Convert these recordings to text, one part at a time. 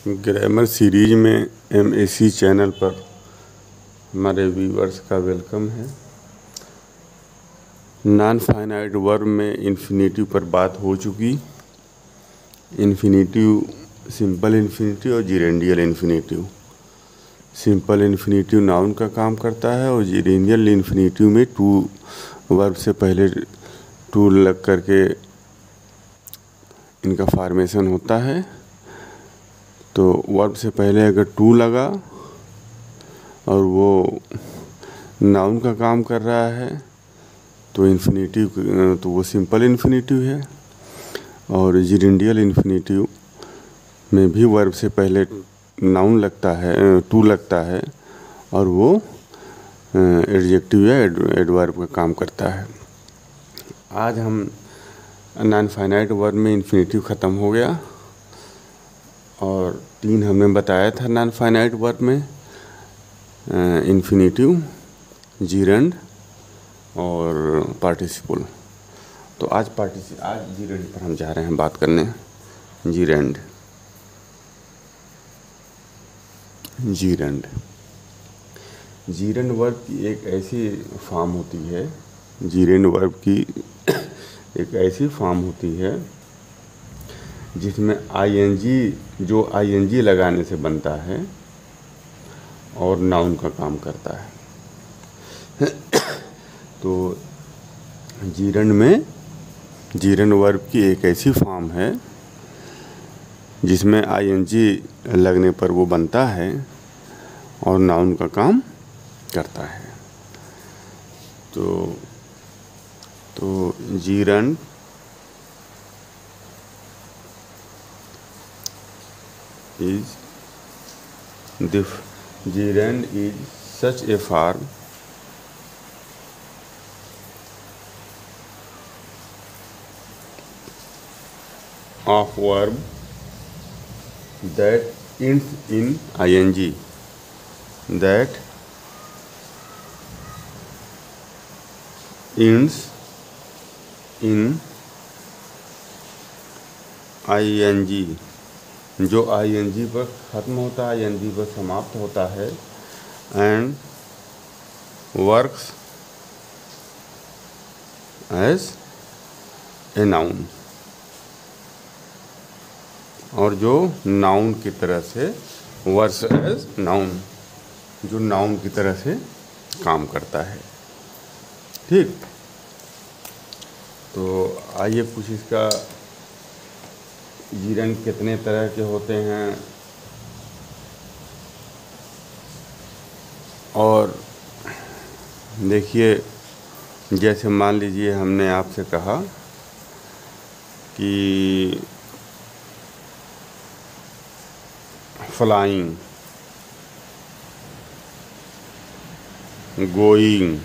Grammar series में MAC channel पर हमारे व्यूअर्स का वेलकम है। नॉन फाइनाइट वर्ब में इन्फिनेटिव पर बात हो चुकी। इन्फिनेटिव, सिंपल इन्फिनेटिव और जिरेंडियल इन्फिनेटिव। सिंपल इन्फिनेटिव नाउन का काम करता है और जिरेंडियल इन्फिनेटिव में टू वर्ब से पहले टू लग करके इनका फॉर्मेशन होता है। तो वर्ब से पहले अगर टू लगा और वो नाउन का काम कर रहा है तो इन्फिनेटिव, तो वो सिंपल इन्फिनेटिव है। और जिरेंडियल इन्फिनेटिव में भी वर्ब से पहले नाउन लगता है, टू लगता है और वो एडजेक्टिव या एडवर्ब का काम करता है। आज हम नॉन फाइनाइट वर्ब में इन्फिनेटिव ख़त्म हो गया और तीन हमने बताया था नॉन फाइनाइट वर्ब में, इन्फिनेटिव, जीरेंड और पार्टिसिपल। तो आज जीरेंड पर हम जा रहे हैं बात करने। जीरेंड जीरेंड वर्ब की एक ऐसी फॉर्म होती है, जीरेंड वर्ब की एक ऐसी फॉर्म होती है जिसमें ING लगाने से बनता है और नाउन का काम करता है। तो जीरेंड वर्ब की एक ऐसी फॉर्म है जिसमें ING लगने पर वो बनता है और नाउन का काम करता है। तो जीरेंड is such a form of verb that ends in ING, that ends in ING, जो ING पर ख़त्म होता है, ING पर समाप्त होता है, and works as a noun, और जो नाउन की तरह से, वर्क्स एज नाउन, जो नाउन की तरह से काम करता है। ठीक, तो आइए कुछ इसका जीरेंड कितने तरह के होते हैं और देखिए, जैसे मान लीजिए हमने आपसे कहा कि फ्लाइंग, गोइंग,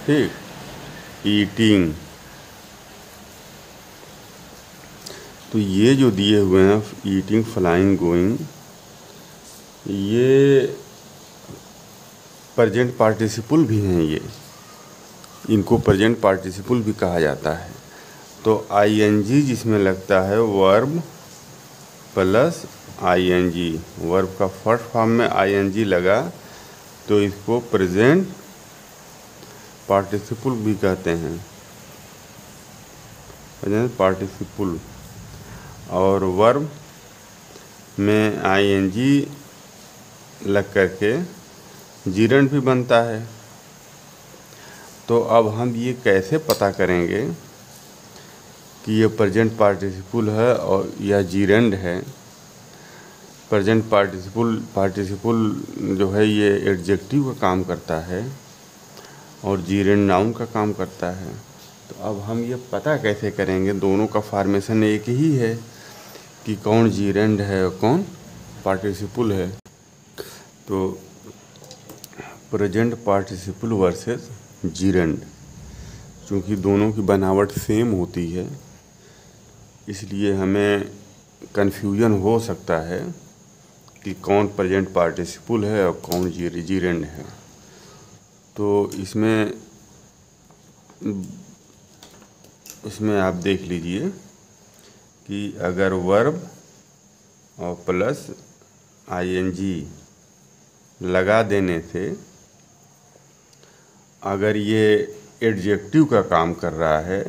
ठीक, ईटिंग, तो ये जो दिए हुए हैं ईटिंग, फ्लाइंग, गोइंग, ये प्रेजेंट पार्टिसिपल भी हैं। इनको प्रेजेंट पार्टिसिपल भी कहा जाता है। तो ING जिसमें लगता है वर्ब प्लस ING, वर्ब का फर्स्ट फॉर्म में ING लगा तो इसको प्रेजेंट पार्टिसिपल भी कहते हैं, प्रेजेंट पार्टिसिपल। और वर्ब में ING लग करके जीरेंड भी बनता है। तो अब हम ये कैसे पता करेंगे कि ये प्रेजेंट पार्टिसिपल है और या जीरेंड है? प्रेजेंट पार्टिसिपल जो है ये एडजेक्टिव का काम करता है और जीरेंड नाउन का काम करता है। तो अब हम ये पता कैसे करेंगे? दोनों का फॉर्मेशन एक ही है कि कौन जीरेंड है और कौन पार्टिसिपल है। तो प्रेजेंट पार्टिसिपल वर्सेस जीरेंड, चूँकि दोनों की बनावट सेम होती है इसलिए हमें कन्फ्यूजन हो सकता है कि कौन प्रेजेंट पार्टिसिपल है और कौन जीरेंड है। तो इसमें आप देख लीजिए कि अगर वर्ब और प्लस आईएनजी लगा देने से अगर ये एडजेक्टिव का काम कर रहा है,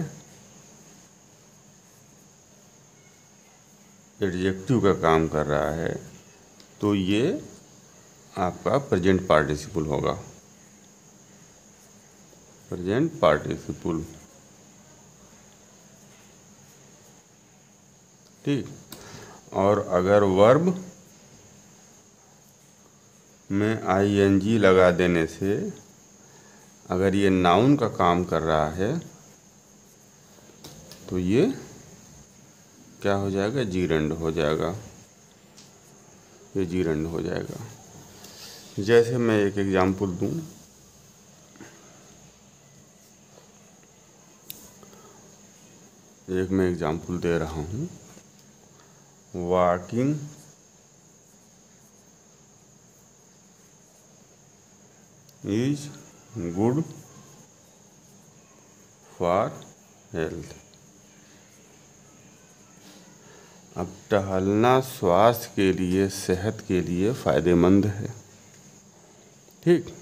एडजेक्टिव का काम कर रहा है, तो ये आपका प्रेजेंट पार्टिसिपल होगा, प्रेजेंट पार्टिसिपल। ठीक। और अगर वर्ब में आईएनजी लगा देने से अगर ये नाउन का काम कर रहा है तो ये क्या हो जाएगा, जीरंड हो जाएगा, ये जीरंड हो जाएगा। जैसे मैं एक एग्जांपल दूं, एक मैं एग्जांपल दे रहा हूं, walking is good for health. अब टहलना स्वास्थ्य के लिए, सेहत के लिए फ़ायदेमंद है। ठीक,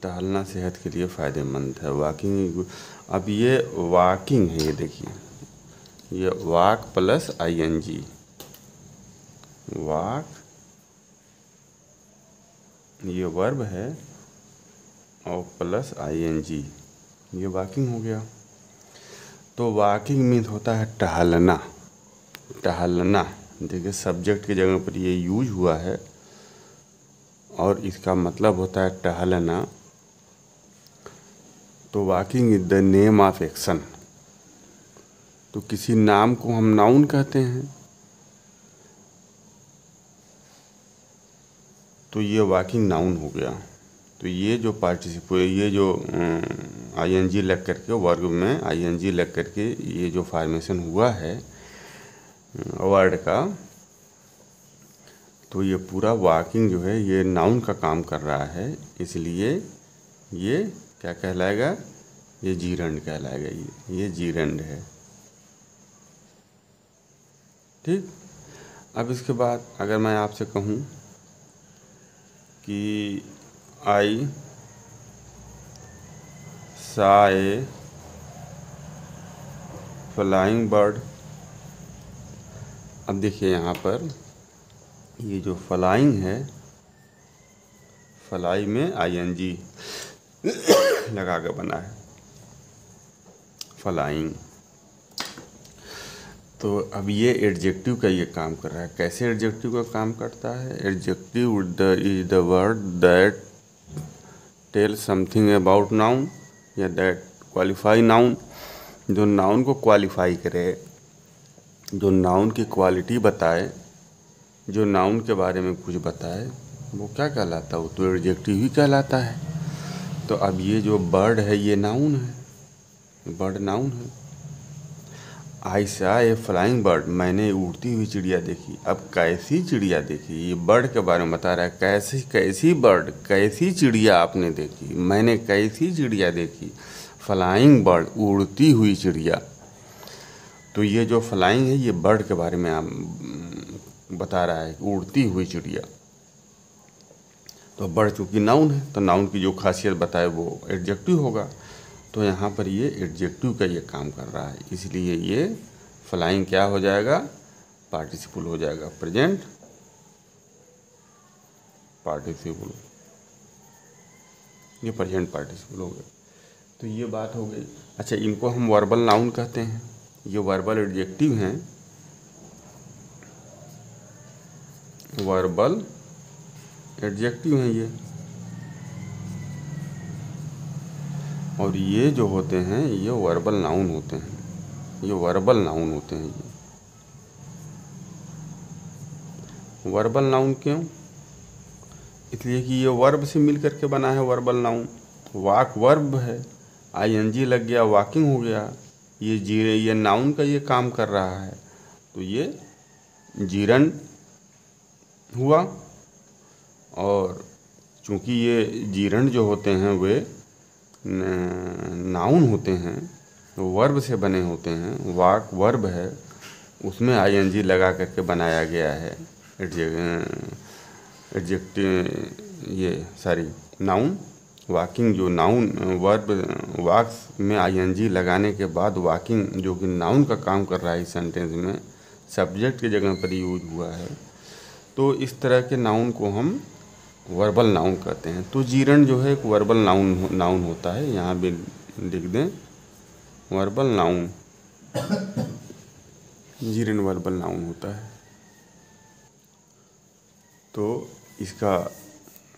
टहलना सेहत के लिए फ़ायदेमंद है। वॉकिंग, अब ये वॉकिंग है, ये देखिए, ये वॉक प्लस आईएनजी, वॉक ये वर्ब है और प्लस आईएनजी, ये वॉकिंग हो गया। तो वॉकिंग मीन्स होता है टहलना, टहलना। देखिए सब्जेक्ट की जगह पर ये यूज हुआ है और इसका मतलब होता है टहलना। तो walking is the name of action. तो किसी नाम को हम नाउन कहते हैं, तो ये वॉकिंग नाउन हो गया। तो ये जो पार्टिसिपल, ये जो आईएनजी लग करके, वर्ब में आईएनजी लग करके ये जो फॉर्मेशन हुआ है वर्ड का, तो ये पूरा वॉकिंग जो है ये नाउन का काम कर रहा है, इसलिए ये क्या कहलाएगा, ये जीरंड कहलाएगा, ये जीरंड है। ठीक। अब इसके बाद अगर मैं आपसे कहूँ कि आई saw a फ्लाइंग बर्ड। अब देखिए यहाँ पर ये जो फ्लाइंग है, फ्लाई में आईएनजी लगा के बना है, फ्लाइंग। तो अब ये एडजेक्टिव का ये काम कर रहा है। कैसे एडजेक्टिव का काम करता है? Adjective is the word that tell something about noun या दैट क्वालिफाई नाउन। जो नाउन को क्वालिफाई करे, जो नाउन की क्वालिटी बताए, जो नाउन के बारे में कुछ बताए, वो क्या कहलाता है? वो तो एडजेक्टिव ही कहलाता है। तो अब ये जो बर्ड है ये नाउन है, बर्ड नाउन है। I saw a flying bird, मैंने उड़ती हुई चिड़िया देखी। अब कैसी चिड़िया देखी, ये बर्ड के बारे में बता रहा है। कैसी कैसी बर्ड, कैसी चिड़िया आपने देखी, मैंने कैसी चिड़िया देखी। फ्लाइंग बर्ड, उड़ती हुई चिड़िया। तो ये जो फ्लाइंग है ये बर्ड के बारे में आप बता रहा है, उड़ती हुई चिड़िया। तो बर्ड चूँकि नाउन है, तो नाउन की जो खासियत बताए वो एडजेक्टिव होगा। तो यहाँ पर ये एडजेक्टिव का ये काम कर रहा है, इसलिए ये फ्लाइंग क्या हो जाएगा? पार्टिसिपल हो जाएगा, प्रेजेंट पार्टिसिपल, ये प्रेजेंट पार्टिसिपल हो गया। तो ये बात हो गई। अच्छा, इनको हम वर्बल नाउन कहते हैं। ये वर्बल एडजेक्टिव हैं, वर्बल एडजेक्टिव हैं ये। और ये जो होते हैं ये वर्बल नाउन होते हैं, ये वर्बल नाउन होते हैं। ये वर्बल नाउन क्यों? इसलिए कि ये वर्ब से मिल करके बना है वर्बल नाउन। वॉक वर्ब है, आईएनजी लग गया, वॉकिंग हो गया। ये नाउन का ये काम कर रहा है, तो ये जीरंड हुआ। और चूँकि ये जीरंड जो होते हैं वे नाउन होते हैं, वर्ब से बने होते हैं। वॉक वर्ब है, उसमें आईएनजी लगा करके बनाया गया है एडजेक्टिव, ये सॉरी नाउन। वॉकिंग जो नाउन वर्ब वॉक्स में आईएनजी लगाने के बाद वॉकिंग जो कि नाउन का काम कर रहा है इस सेंटेंस में, सब्जेक्ट की जगह पर यूज हुआ है, तो इस तरह के नाउन को हम वर्बल नाउन कहते हैं। तो जीरंड जो है एक वर्बल नाउन होता है, यहाँ भी लिख दें verbal noun, gerund verbal noun होता है। तो इसका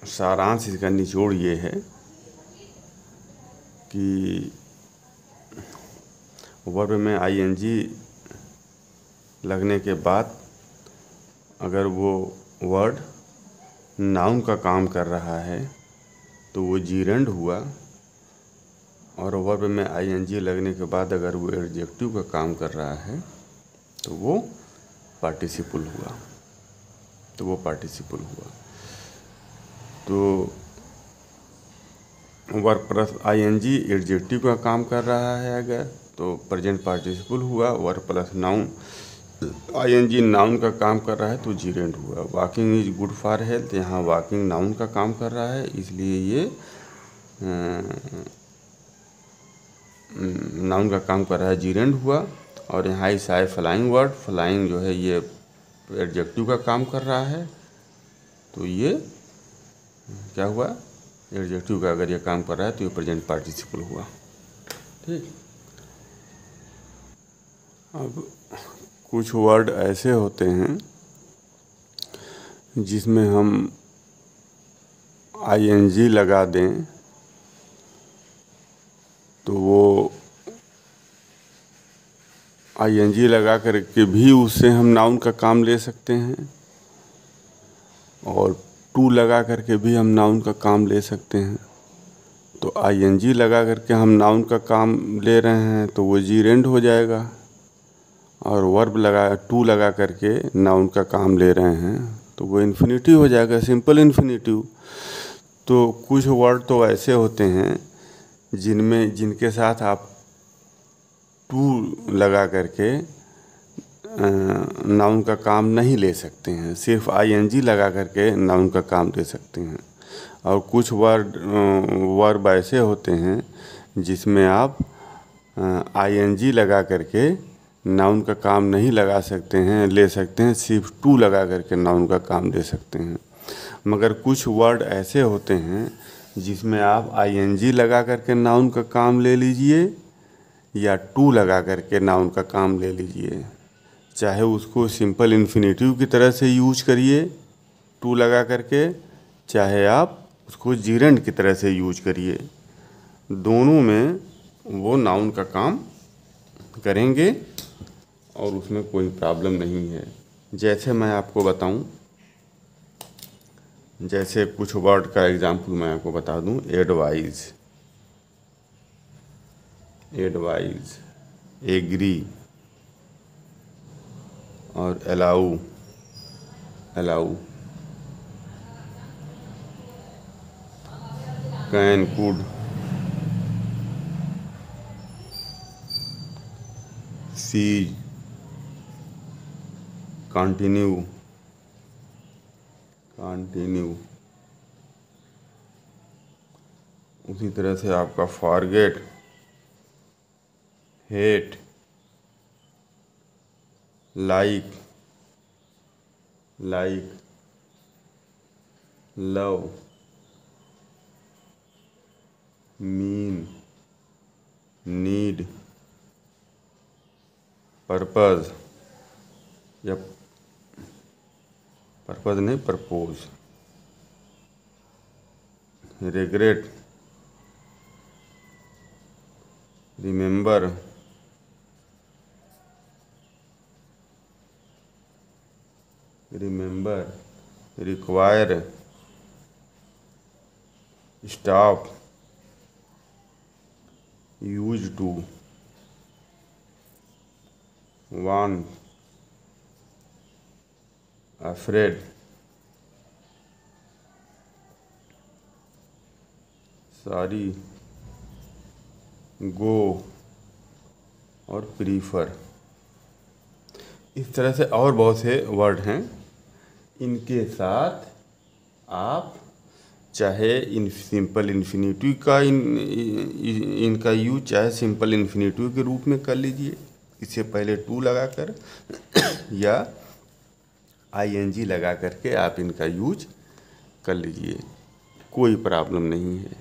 सारांश, इसका निचोड़ ये है कि वर्ब में आईएनजी लगने के बाद अगर वो वर्ड नाउन का काम कर रहा है तो वो जीरंड हुआ, और वर्ब में आईएनजी लगने के बाद अगर वो एडजेक्टिव का काम कर रहा है तो वो पार्टिसिपल हुआ, तो वर्ब प्लस आईएनजी एडजेक्टिव का काम कर रहा है अगर, तो प्रेजेंट पार्टिसिपल हुआ। Verb plus noun ING noun का काम कर रहा है तो जीरेंड हुआ। Walking is good for health, यहाँ वॉकिंग नाउन का काम कर रहा है, इसलिए ये नाउन का काम कर रहा है, जीरेंड हुआ। और यहाँ इस आए फ्लाइंग वर्ड, फ्लाइंग जो है ये एडजेक्टिव का काम कर रहा है, तो ये क्या हुआ, एडजेक्टिव का अगर ये काम कर रहा है तो ये प्रेजेंट पार्टिसिपल हुआ। ठीक। अब कुछ वर्ड ऐसे होते हैं जिसमें हम आईएनजी लगा दें तो वो आईएनजी लगा करके भी उससे हम नाउन का काम ले सकते हैं, और टू लगा करके भी हम नाउन का काम ले सकते हैं। तो आईएनजी लगा करके हम नाउन का काम ले रहे हैं तो वो जीरेंड हो जाएगा, और वर्ब टू लगा करके नाउन का काम ले रहे हैं तो वो इन्फिनिटिव हो जाएगा, सिंपल इन्फिनिटिव। तो कुछ वर्ड तो ऐसे होते हैं जिनके साथ आप टू लगा करके नाउन का काम नहीं ले सकते हैं, सिर्फ आईएनजी लगा करके नाउन का काम ले सकते हैं। और कुछ वर्ब ऐसे होते हैं जिसमें आप आईएनजी लगा करके नाउन का काम नहीं ले सकते हैं, सिर्फ टू लगा करके नाउन का काम ले सकते हैं। मगर कुछ वर्ड ऐसे होते हैं जिसमें आप आईएनजी लगा करके नाउन का काम ले लीजिए या टू लगा करके नाउन का काम ले लीजिए, चाहे उसको सिंपल इन्फिनेटिव की तरह से यूज करिए टू लगा करके, चाहे आप उसको जीरेंड की तरह से यूज करिए, दोनों में वो नाउन का काम करेंगे और उसमें कोई प्रॉब्लम नहीं है। जैसे मैं आपको बताऊं, जैसे कुछ वर्ड का एग्जांपल मैं आपको बता दूं, एडवाइज, एग्री और allow, can, could, cease, continue, उसी तरह से आपका forget, hate, like, love, mean, need, purpose या पर्पज़ नहीं propose, regret, remember, require, stop, use to, want, afraid, sorry, go और प्रीफर। इस तरह से और बहुत से वर्ड हैं, इनके साथ आप चाहे सिंपल इन्फिनिटिव का इनका यूज चाहे सिंपल इन्फिनिटिव के रूप में कर लीजिए, इससे पहले टू लगा कर या आईएनजी लगा करके आप इनका यूज कर लीजिए, कोई प्रॉब्लम नहीं है,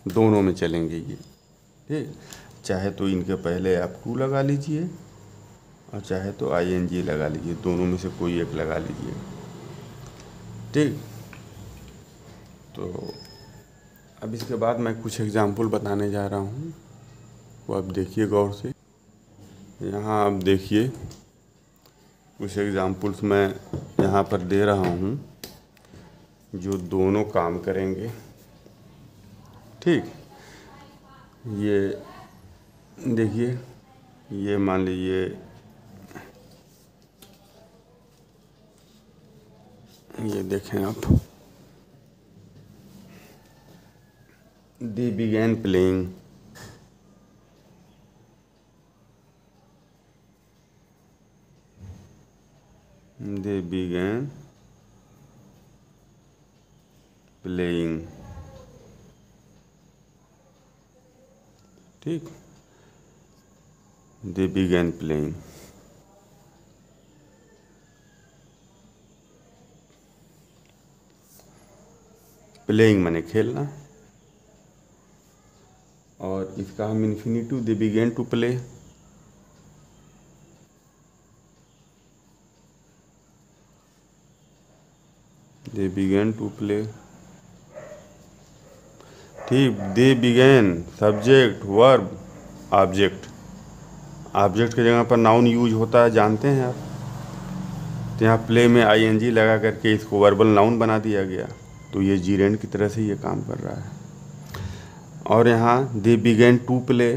दोनों में चलेंगे ये। ठीक, चाहे तो इनके पहले आप टू लगा लीजिए और चाहे तो आईएनजी लगा लीजिए, दोनों में से कोई एक लगा लीजिए। ठीक, तो अब इसके बाद मैं कुछ एग्जाम्पल बताने जा रहा हूँ, वो आप देखिए गौर से। यहाँ आप देखिए कुछ एग्जाम्पल्स मैं यहाँ पर दे रहा हूँ जो दोनों काम करेंगे। ठीक, ये देखिए, ये मान लीजिए ये देखें आप, they began playing, they began playing। ठीक, they began playing। प्लेइंग माने खेलना, और इसका हम infinitive they began to play. They began to play. ठीक, they began subject verb object, object की जगह पर नाउन यूज होता है, जानते हैं आप। तो यहाँ प्ले में आईएनजी लगा करके इसको वर्बल नाउन बना दिया गया, तो ये जीरेंड की तरह से ये काम कर रहा है। और यहाँ they began to play,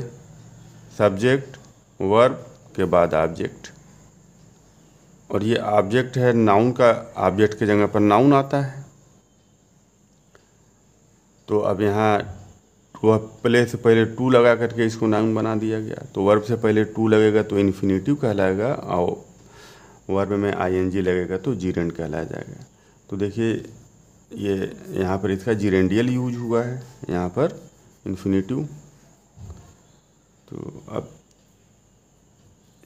subject verb के बाद ऑब्जेक्ट, और ये ऑब्जेक्ट है नाउन का, ऑब्जेक्ट की जगह पर नाउन आता है। तो अब यहाँ वह प्ले से पहले टू लगा करके इसको नाउन बना दिया गया, तो वर्ब से पहले टू लगेगा तो इन्फिनिटिव कहलाएगा, और वर्ब में आईएनजी लगेगा तो जीरेंड कहलाया जाएगा। तो देखिए ये यहाँ पर इसका जीरेंडियल यूज हुआ है, यहाँ पर इन्फिनिटिव। तो अब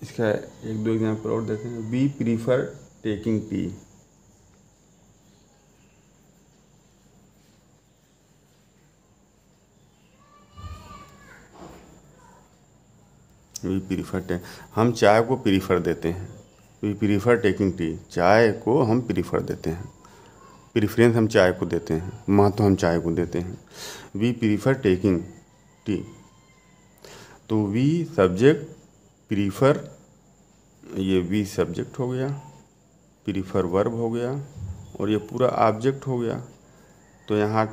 इसका एक दो एग्जाम्पल और देते हैं। We prefer taking tea, we prefer हम चाय को प्रीफर देते हैं। वी प्रीफर टेकिंग टी, चाय को हम प्रीफर देते हैं, प्रीफरेंस हम चाय को देते हैं, महत्व हम चाय को देते हैं। वी प्रीफर टेकिंग टी, तो वी सब्जेक्ट, प्रीफर ये वी सब्जेक्ट हो गया, प्रीफर वर्ब हो गया, और ये पूरा ऑब्जेक्ट हो गया। तो यहाँ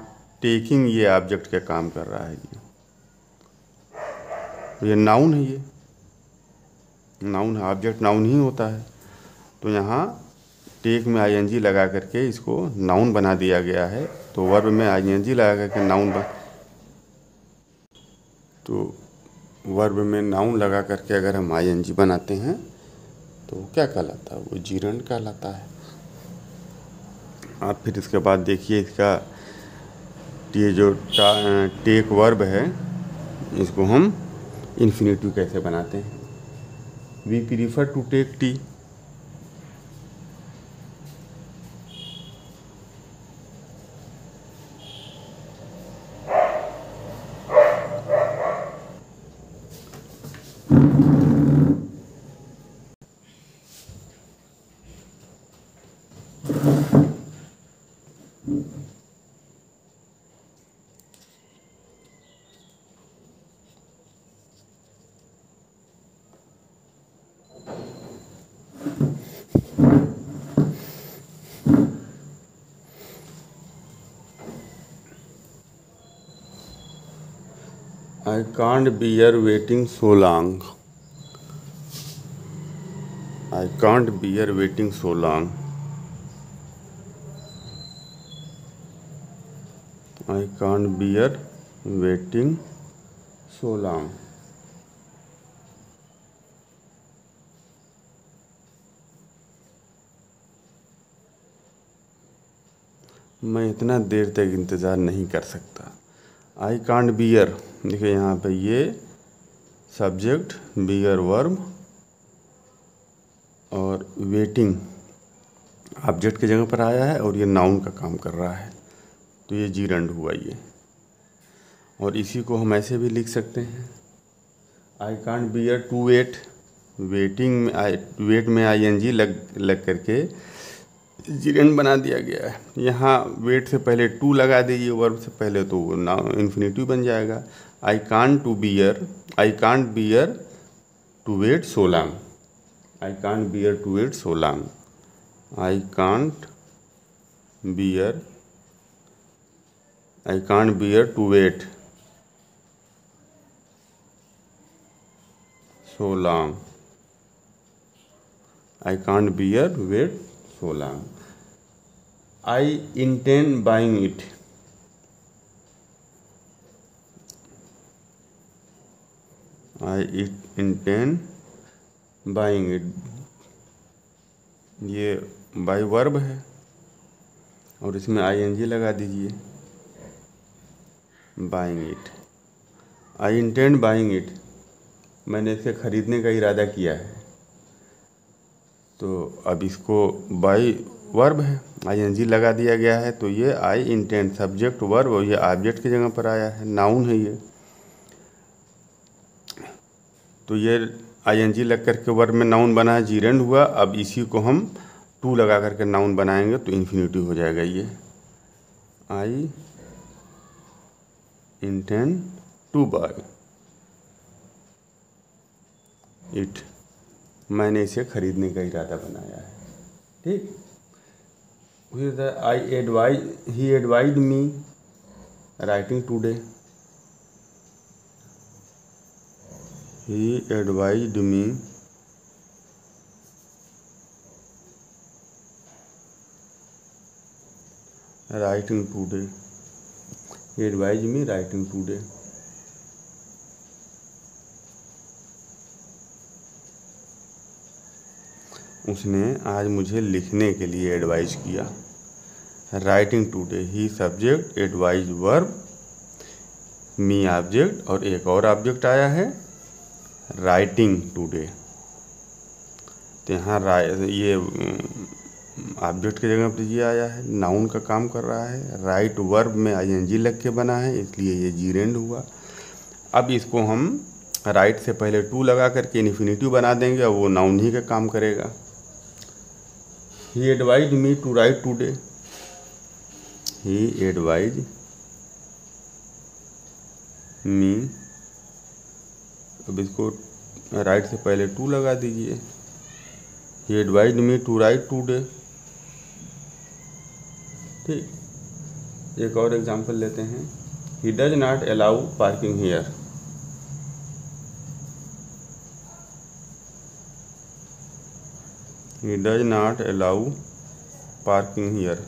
टेकिंग ये ऑब्जेक्ट का काम कर रहा है, ये नाउन है, ये नाउन है, ऑब्जेक्ट नाउन ही होता है। तो यहाँ टेक में आईएनजी लगा करके इसको नाउन बना दिया गया है, तो वर्ब में आईएनजी लगा करके नाउन तो वर्ब में नाउन लगा करके अगर हम आईएनजी बनाते हैं तो क्या कहलाता है, वो जीरेंड कहलाता है। आप फिर इसके बाद देखिए इसका ये जो टेक वर्ब है, इसको हम इन्फिनिटिव कैसे बनाते हैं। We prefer to take tea, I can't bear waiting so long. I can't bear waiting so long. I can't bear waiting so long. मैं इतना देर तक इंतज़ार नहीं कर सकता। आई कांट बियर, देखिए यहाँ पे ये सब्जेक्ट, बियर वर्ब और वेटिंग ऑब्जेक्ट की जगह पर आया है और ये नाउन का काम कर रहा है, तो ये जीरंड हुआ ये। और इसी को हम ऐसे भी लिख सकते हैं, I can't bear to wait, waiting में वेट में आईएनजी लग करके जीरंड बना दिया गया है। यहाँ वेट से पहले टू लगा दीजिए वर्ब से पहले, तो वो नाउन इन्फिनेटिव बन जाएगा। I can't bear to wait so long, I can't bear to wait so long, I can't bear to wait so long, I can't bear wait so long. I intend buying it, I intend buying it, ये by verb है और इसमें ING लगा दीजिए, buying it, I intend buying it, मैंने इसे ख़रीदने का इरादा किया है। तो अब इसको बाई वर्ब है, आईएनजी लगा दिया गया है, तो ये आई इंटेंड सब्जेक्ट वर्ब और ये ऑब्जेक्ट की जगह पर आया है, नाउन है ये। तो ये आईएनजी लग करके वर्ब में नाउन बना है, जीरेंड हुआ। अब इसी को हम टू लगा करके नाउन बनाएंगे तो इन्फिनिटिव हो जाएगा ये, I intend to buy it, मैंने इसे खरीदने का इरादा बनाया है। ठीक, उसी तरह ही advise me writing today, he advised me writing today, advise me writing today. उसने आज मुझे लिखने के लिए एडवाइज किया। Writing today, he subject, advise verb, me object और एक और ऑब्जेक्ट आया है राइटिंग टुडे। तो यहाँ ये ऑब्जेक्ट की जगह पर ये आया है, नाउन का काम कर रहा है, राइट वर्ब में आईएनजी लग के बना है, इसलिए ये जीरेंड हुआ। अब इसको हम राइट से पहले टू लगा करके इन्फिनिटिव बना देंगे और वो नाउन ही का काम करेगा। He advised me to write today, he advised me, अब इसको राइट से पहले टू लगा दीजिए, he advised me to write today। ठीक, एक और एग्जांपल लेते हैं, he does not allow parking here, he does not allow parking here।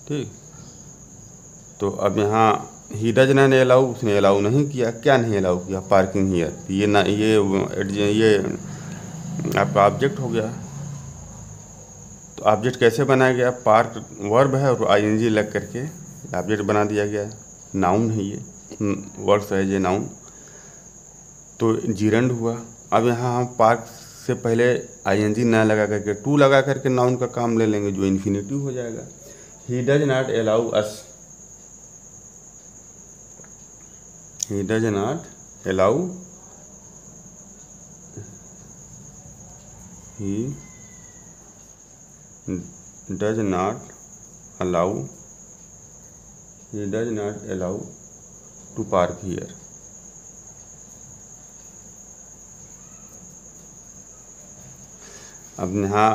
ठीक, तो अब यहाँ ही डज नॉट अलाउ, उसने अलाउ नहीं किया, क्या नहीं अलाउ किया, पार्किंग हियर, ये ना ये आपका ऑब्जेक्ट हो गया। तो ऑब्जेक्ट कैसे बनाया गया, पार्क वर्ब है और आईएनजी लग करके ऑब्जेक्ट बना दिया गया, नाउन है ये, वर्ड्स है ये नाउन, तो जीरंड हुआ। अब यहाँ हम पार्क से पहले आईएनजी ना लगा करके टू लगा करके नाउन का काम ले लेंगे जो इन्फिनिटिव हो जाएगा। He does not allow us, he does not allow, he does not allow, he does not allow to park here. अब यहाँ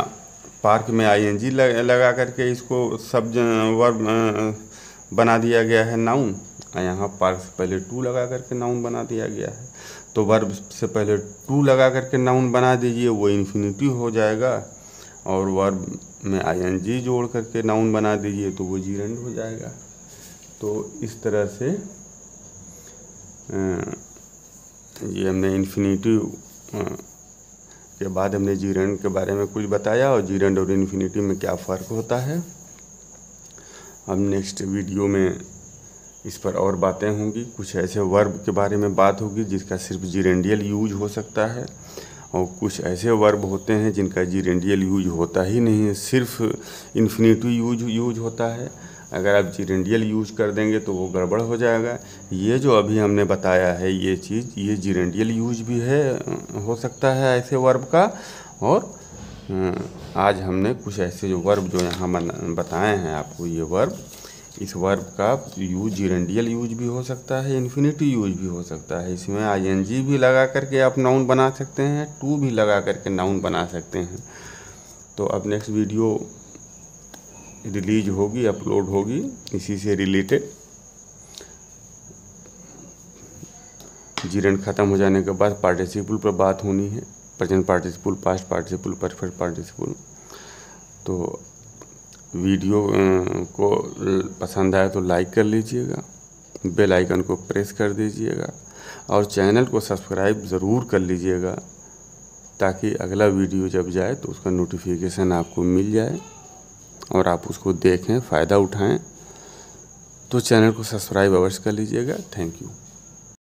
पार्क में आईएनजी लगा करके इसको सब वर्ब बना दिया गया है नाउन, और यहाँ पार्क से पहले टू लगा करके नाउन बना दिया गया है। तो वर्ब से पहले टू लगा करके नाउन बना दीजिए, वो इन्फिनिटिव हो जाएगा, और वर्ब में आईएनजी जोड़ करके नाउन बना दीजिए तो वो जीरेंड हो जाएगा। तो इस तरह से ये हमने इन्फिनिटिव के बाद हमने जीरेंड के बारे में कुछ बताया और जीरेंड और इन्फिनिटी में क्या फ़र्क होता है। अब नेक्स्ट वीडियो में इस पर और बातें होंगी। कुछ ऐसे वर्ब के बारे में बात होगी जिसका सिर्फ जीरेंडियल यूज हो सकता है, और कुछ ऐसे वर्ब होते हैं जिनका जीरेंडियल यूज होता ही नहीं है, सिर्फ इन्फिनिटी यूज होता है। अगर आप जीरेंडियल यूज कर देंगे तो वो गड़बड़ हो जाएगा। ये जो अभी हमने बताया है ये चीज़, ये जीरेंडियल यूज भी हो सकता है ऐसे वर्ब का। और आज हमने कुछ ऐसे जो वर्ब जो यहाँ बताए हैं आपको, ये वर्ब, इस वर्ब का यूज जीरेंडियल यूज भी हो सकता है, इन्फिनिटी यूज भी हो सकता है। इसमें आईएनजी भी लगा करके आप नाउन बना सकते हैं, टू भी लगा करके नाउन बना सकते हैं। तो अब नेक्स्ट वीडियो रिलीज होगी, अपलोड होगी इसी से रिलेटेड। जीरेंड ख़त्म हो जाने के बाद पार्टिसिपल पर बात होनी है, present participle, past participle, perfect participle. तो वीडियो को पसंद आए तो लाइक कर लीजिएगा, बेल आइकन को प्रेस कर दीजिएगा और चैनल को सब्सक्राइब ज़रूर कर लीजिएगा, ताकि अगला वीडियो जब जाए तो उसका नोटिफिकेशन आपको मिल जाए और आप उसको देखें, फ़ायदा उठाएं। तो चैनल को सब्सक्राइब अवश्य कर लीजिएगा। Thank you.